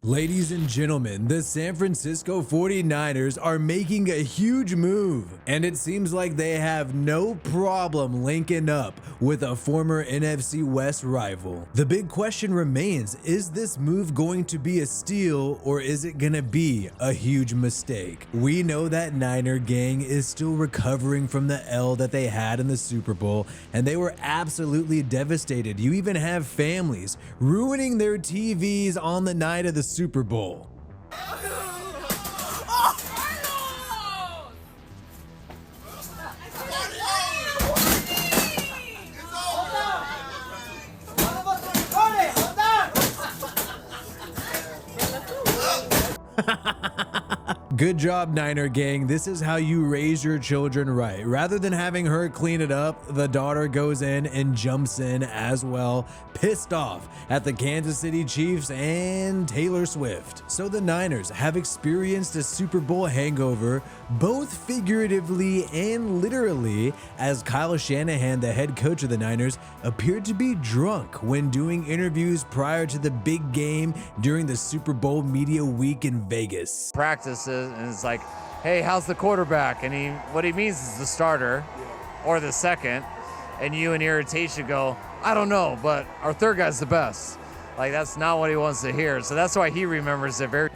Ladies and gentlemen, the San Francisco 49ers are making a huge move, and it seems like they have no problem linking up with a former NFC West rival. The big question remains, is this move going to be a steal or is it gonna be a huge mistake? We know that Niner gang is still recovering from the L that they had in the Super Bowl, and they were absolutely devastated. You even have families ruining their TVs on the night of the Super Bowl. Good job, Niner gang. This is how you raise your children right. Rather than having her clean it up, the daughter goes in and jumps in as well, pissed off at the Kansas City Chiefs and Taylor Swift. So the Niners have experienced a Super Bowl hangover, both figuratively and literally, as Kyle Shanahan, the head coach of the Niners, appeared to be drunk when doing interviews prior to the big game during the Super Bowl media week in Vegas. Practices and it's like, hey, how's the quarterback? And what he means is the starter or the second, and you in irritation go, I don't know, but our third guy's the best. Like, that's not what he wants to hear. So that's why he remembers it very.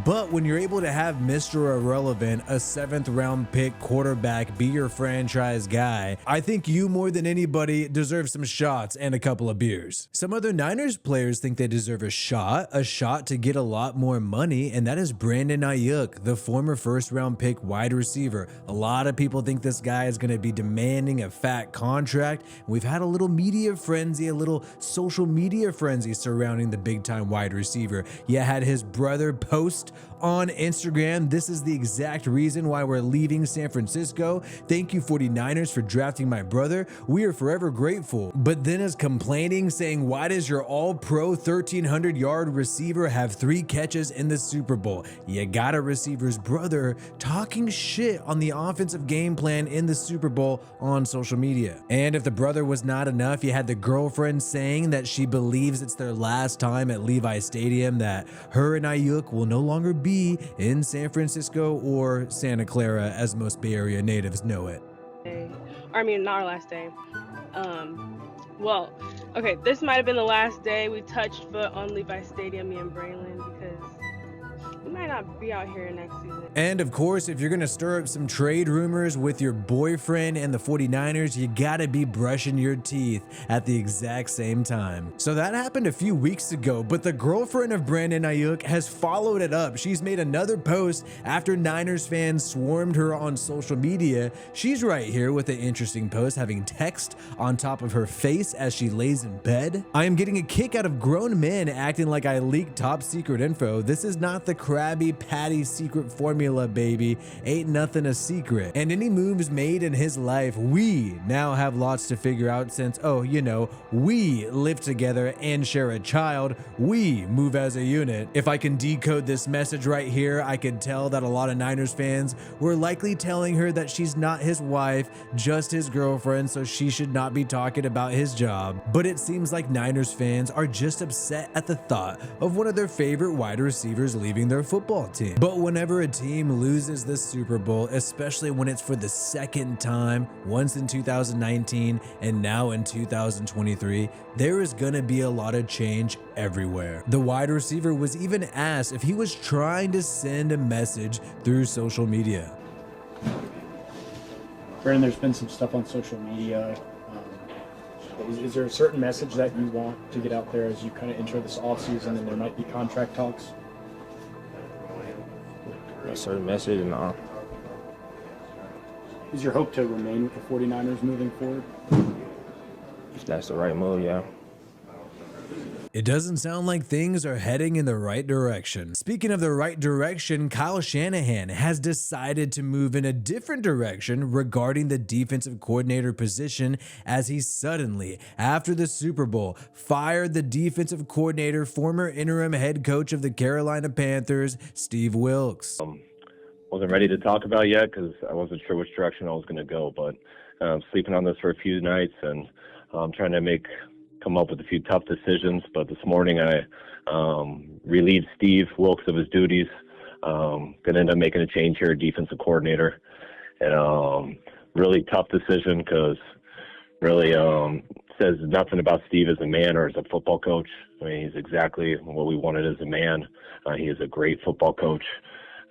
But when you're able to have Mr. Irrelevant, a 7th round pick quarterback, be your franchise guy, I think you more than anybody deserve some shots and a couple of beers. Some other Niners players think they deserve a shot to get a lot more money, and that is Brandon Aiyuk, the former 1st round pick wide receiver. A lot of people think this guy is going to be demanding a fat contract. We've had a little media frenzy, a little social media frenzy surrounding the big time wide receiver. You had his brother post on Instagram, this is the exact reason why we're leaving San Francisco. Thank you 49ers for drafting my brother. We are forever grateful. But then is complaining, saying, why does your all-pro 1,300 yard receiver have 3 catches in the Super Bowl? You got a receiver's brother talking shit on the offensive game plan in the Super Bowl on social media. And if the brother was not enough, you had the girlfriend saying that she believes it's their last time at Levi Stadium, that her and Aiyuk will no longer be in San Francisco or Santa Clara, as most Bay Area natives know it. I mean, not our last day. Well, okay, this might have been the last day we touched foot on Levi Stadium, me and Braylon, because we might not be out here next season. And of course, if you're gonna stir up some trade rumors with your boyfriend and the 49ers, you gotta be brushing your teeth at the exact same time. So that happened a few weeks ago, but the girlfriend of Brandon Aiyuk has followed it up. She's made another post after Niners fans swarmed her on social media. She's right here with an interesting post, having text on top of her face as she lays in bed. I am getting a kick out of grown men acting like I leaked top secret info. This is not the Krabby Patty secret formula, baby. Ain't nothing a secret. And any moves made in his life, we now have lots to figure out, since, oh, you know, we live together and share a child. We move as a unit. If I can decode this message right here, I could tell that a lot of Niners fans were likely telling her that she's not his wife, just his girlfriend, so she should not be talking about his job. But it seems like Niners fans are just upset at the thought of one of their favorite wide receivers leaving their football team. But whenever a team loses the Super Bowl, especially when it's for the second time, once in 2019 and now in 2023, there is gonna be a lot of change everywhere. The wide receiver was even asked if he was trying to send a message through social media. Brandon, there's been some stuff on social media. Is there a certain message that you want to get out there as you kind of enter this offseason and there might be contract talks? A certain message, no. Is your hope to remain with the 49ers moving forward? If that's the right move, yeah. It doesn't sound like things are heading in the right direction. Speaking of the right direction, Kyle Shanahan has decided to move in a different direction regarding the defensive coordinator position, as he suddenly, after the Super Bowl, fired the defensive coordinator, former interim head coach of the Carolina Panthers, Steve Wilks. Wasn't ready to talk about yet because I wasn't sure which direction I was going to go, but sleeping on this for a few nights and trying to make come up with a few tough decisions, but this morning I relieved Steve Wilks of his duties. Going to end up making a change here, defensive coordinator. And really tough decision because really says nothing about Steve as a man or as a football coach. I mean, he's exactly what we wanted as a man. He is a great football coach.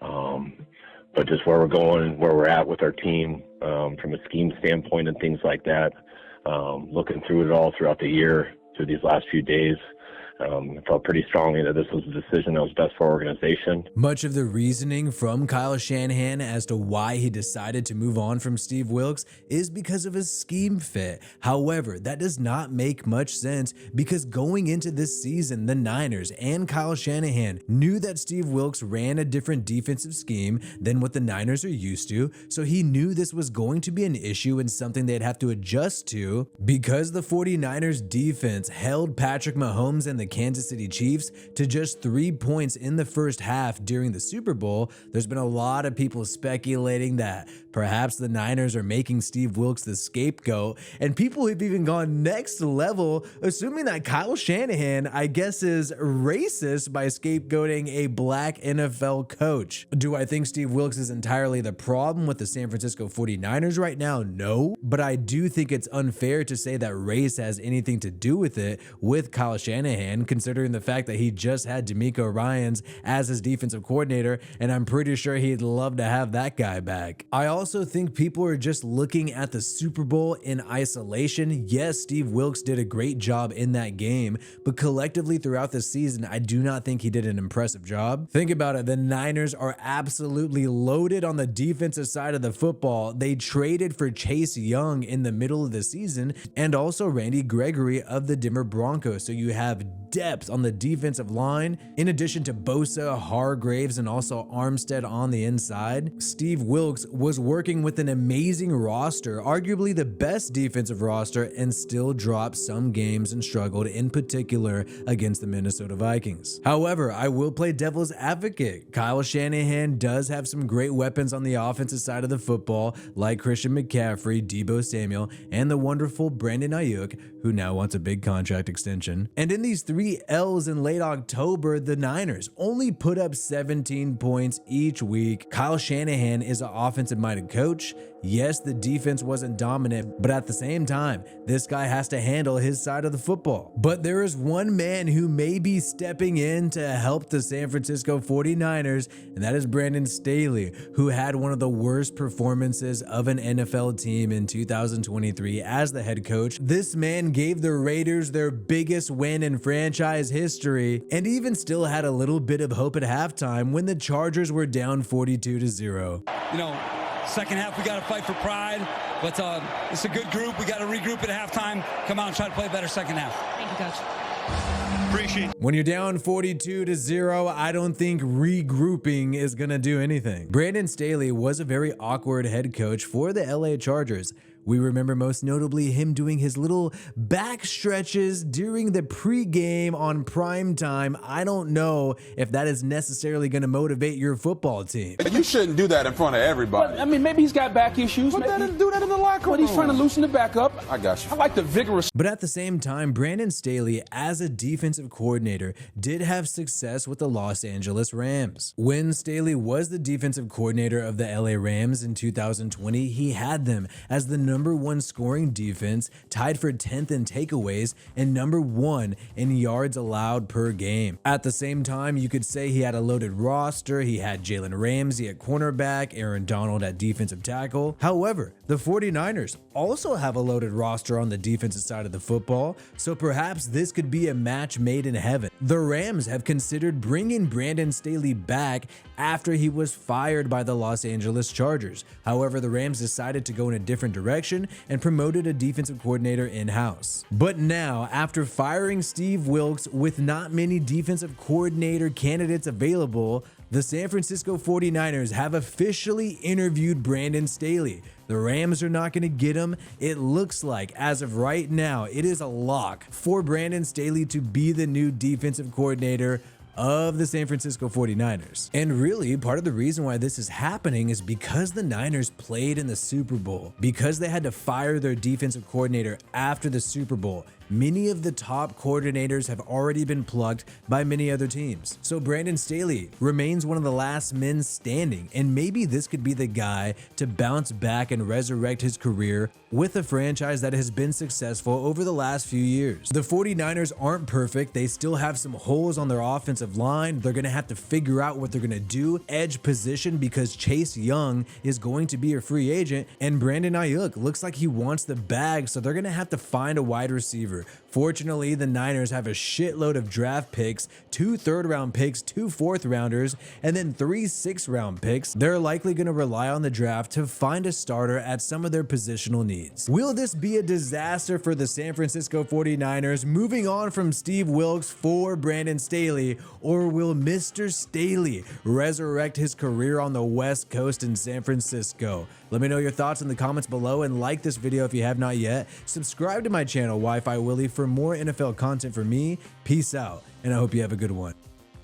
But just where we're going, where we're at with our team from a scheme standpoint and things like that, looking through it all throughout the year, through these last few days, I felt pretty strongly that this was a decision that was best for our organization. Much of the reasoning from Kyle Shanahan as to why he decided to move on from Steve Wilks is because of his scheme fit. However, that does not make much sense because going into this season, the Niners and Kyle Shanahan knew that Steve Wilks ran a different defensive scheme than what the Niners are used to, so he knew this was going to be an issue and something they'd have to adjust to. Because the 49ers defense held Patrick Mahomes and the Kansas City Chiefs to just 3 points in the first half during the Super Bowl, there's been a lot of people speculating that perhaps the Niners are making Steve Wilks the scapegoat, and people have even gone next level, assuming that Kyle Shanahan, I guess, is racist by scapegoating a black NFL coach. Do I think Steve Wilks is entirely the problem with the San Francisco 49ers right now? No, but I do think it's unfair to say that race has anything to do with it with Kyle Shanahan, considering the fact that he just had D'Amico Ryans as his defensive coordinator, and I'm pretty sure he'd love to have that guy back. I also think people are just looking at the Super Bowl in isolation. Yes, Steve Wilks did a great job in that game, but collectively throughout the season, I do not think he did an impressive job. Think about it, the Niners are absolutely loaded on the defensive side of the football. They traded for Chase Young in the middle of the season and also Randy Gregory of the Denver Broncos, so you have depth on the defensive line, in addition to Bosa, Hargraves, and also Armstead on the inside. Steve Wilks was working with an amazing roster, arguably the best defensive roster, and still dropped some games and struggled, in particular against the Minnesota Vikings. However, I will play devil's advocate. Kyle Shanahan does have some great weapons on the offensive side of the football, like Christian McCaffrey, Deebo Samuel, and the wonderful Brandon Aiyuk, who now wants a big contract extension. And in these 3 L's in late October, the Niners only put up 17 points each week. Kyle Shanahan is an offensive-minded coach. Yes, the defense wasn't dominant, but at the same time, this guy has to handle his side of the football. But there is one man who may be stepping in to help the San Francisco 49ers, and that is Brandon Staley, who had one of the worst performances of an NFL team in 2023 as the head coach. This man gave the Raiders their biggest win in franchise history, and even still had a little bit of hope at halftime when the Chargers were down 42-0. You know, second half, we got to fight for pride, but it's a good group. We got to regroup at halftime, come out and try to play better second half. Thank you, Coach. Appreciate it. When you're down 42-0, I don't think regrouping is going to do anything. Brandon Staley was a very awkward head coach for the LA Chargers. We remember most notably him doing his little back stretches during the pregame on prime time. I don't know if that is necessarily going to motivate your football team. You shouldn't do that in front of everybody. Well, I mean, maybe he's got back issues. Do that in the locker room. But he's trying to loosen it back up. I got you. I like the vigorous. But at the same time, Brandon Staley, as a defensive coordinator, did have success with the Los Angeles Rams. When Staley was the defensive coordinator of the LA Rams in 2020, he had them as the #1 scoring defense, tied for 10th in takeaways, and #1 in yards allowed per game. At the same time, you could say he had a loaded roster. He had Jalen Ramsey at cornerback, Aaron Donald at defensive tackle. However, the 49ers also have a loaded roster on the defensive side of the football, so perhaps this could be a match made in heaven. The Rams have considered bringing Brandon Staley back after he was fired by the Los Angeles Chargers. However, the Rams decided to go in a different direction and promoted a defensive coordinator in-house. But now, after firing Steve Wilks with not many defensive coordinator candidates available, the San Francisco 49ers have officially interviewed Brandon Staley. The Rams are not going to get him. It looks like, as of right now, it is a lock for Brandon Staley to be the new defensive coordinator of the San Francisco 49ers. And really, part of the reason why this is happening is because the Niners played in the Super Bowl. Because they had to fire their defensive coordinator after the Super Bowl, Many of the top coordinators have already been plucked by many other teams. So Brandon Staley remains one of the last men standing, and maybe this could be the guy to bounce back and resurrect his career with a franchise that has been successful over the last few years. The 49ers aren't perfect. They still have some holes on their offensive line. They're going to have to figure out what they're going to do edge position because Chase Young is going to be a free agent, and Brandon Aiyuk looks like he wants the bag, so they're going to have to find a wide receiver. Fortunately, the Niners have a shitload of draft picks, 2 third-round picks, 2 fourth-rounders, and then 3 sixth-round picks. They're likely going to rely on the draft to find a starter at some of their positional needs. Will this be a disaster for the San Francisco 49ers, moving on from Steve Wilks for Brandon Staley, or will Mr. Staley resurrect his career on the West Coast in San Francisco? Let me know your thoughts in the comments below, and like this video if you have not yet. Subscribe to my channel, Wi-Fi Willie, for more NFL content from me. Peace out, and I hope you have a good one.